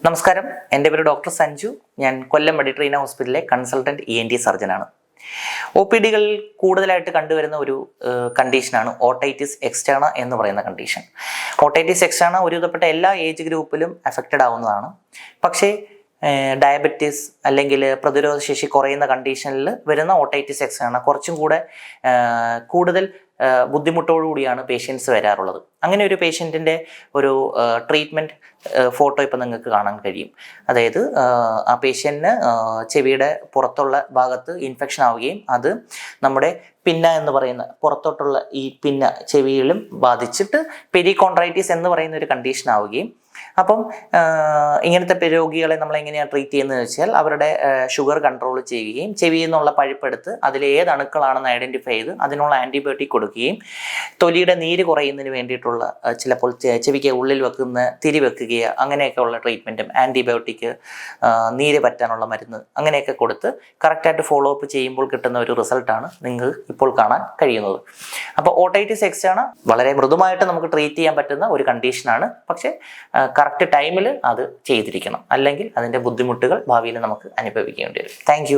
നമസ്കാരം, എൻ്റെ പേര് ഡോക്ടർ സഞ്ജു. ഞാൻ കൊല്ലം മെഡിട്രീന ഹോസ്പിറ്റലിലെ കൺസൾട്ടൻറ്റ് ENT സർജനാണ്. OPDകളിൽ കൂടുതലായിട്ട് കണ്ടുവരുന്ന ഒരു കണ്ടീഷനാണ് ഓട്ടൈറ്റിസ് എക്സ്റ്റേണ എന്ന് പറയുന്ന കണ്ടീഷൻ. ഓട്ടൈറ്റിസ് എക്സ്റ്റേണ ഒരുവിധപ്പെട്ട എല്ലാ ഏജ് ഗ്രൂപ്പിലും അഫക്റ്റഡ് ആവുന്നതാണ്. പക്ഷേ ഡയബറ്റീസ് അല്ലെങ്കിൽ പ്രതിരോധശേഷി കുറയുന്ന കണ്ടീഷനിൽ വരുന്ന ഓട്ടൈറ്റിസ് എക്സ്റ്റേണ കുറച്ചും കൂടെ കൂടുതൽ ബുദ്ധിമുട്ടോടുകൂടിയാണ് പേഷ്യൻസ് വരാറുള്ളത്. അങ്ങനെ ഒരു പേഷ്യൻറ്റിൻ്റെ ഒരു ട്രീറ്റ്മെൻറ്റ് ഫോട്ടോ ഇപ്പം നിങ്ങൾക്ക് കാണാൻ കഴിയും. അതായത് ആ പേഷ്യൻറ്റിന് ചെവിയുടെ പുറത്തുള്ള ഭാഗത്ത് ഇൻഫെക്ഷൻ ആവുകയും അത് നമ്മുടെ പിന്ന എന്ന് പറയുന്ന പുറത്തോട്ടുള്ള ഈ പിന്ന ചെവിയിലും ബാധിച്ചിട്ട് പെരികോൺട്രൈറ്റിസ് എന്ന് പറയുന്ന ഒരു കണ്ടീഷൻ ആവുകയും, അപ്പം ഇങ്ങനത്തെ രോഗികളെ നമ്മൾ എങ്ങനെയാണ് ട്രീറ്റ് ചെയ്യുന്നത് വെച്ചാൽ അവരുടെ ഷുഗർ കൺട്രോൾ ചെയ്യുകയും ചെവിയിൽ നിന്നുള്ള പഴുപ്പെടുത്ത് അതിൽ ഏത് അണുക്കളാണെന്ന് ഐഡൻറ്റിഫൈ ചെയ്ത് അതിനുള്ള ആൻറ്റിബയോട്ടിക് കൊടുക്കുകയും തൊലിയുടെ നീര് കുറയുന്നതിന് വേണ്ടിയിട്ടുള്ള ചിലപ്പോൾ ചെവിക്ക് ഉള്ളിൽ വെക്കുന്ന തിരി വെക്കുകയോ അങ്ങനെയൊക്കെ ഉള്ള ട്രീറ്റ്മെൻറ്റും ആൻറ്റിബയോട്ടിക് നീര് പറ്റാനുള്ള മരുന്ന് അങ്ങനെയൊക്കെ കൊടുത്ത് കറക്റ്റായിട്ട് ഫോളോ അപ്പ് ചെയ്യുമ്പോൾ കിട്ടുന്ന ഒരു റിസൾട്ടാണ് നിങ്ങൾ ഇപ്പോൾ കാണാൻ കഴിയുന്നത്. അപ്പോൾ ഓട്ടൈറ്റിസ് എക്സ്റ്റേണ വളരെ മൃദുവായിട്ട് നമുക്ക് ട്രീറ്റ് ചെയ്യാൻ പറ്റുന്ന ഒരു കണ്ടീഷനാണ്. പക്ഷേ കറക്റ്റ് ടൈമിൽ അത് ചെയ്തിരിക്കണം, അല്ലെങ്കിൽ അതിൻ്റെ ബുദ്ധിമുട്ടുകൾ ഭാവിയിൽ നമുക്ക് അനുഭവിക്കേണ്ടി വരും. താങ്ക്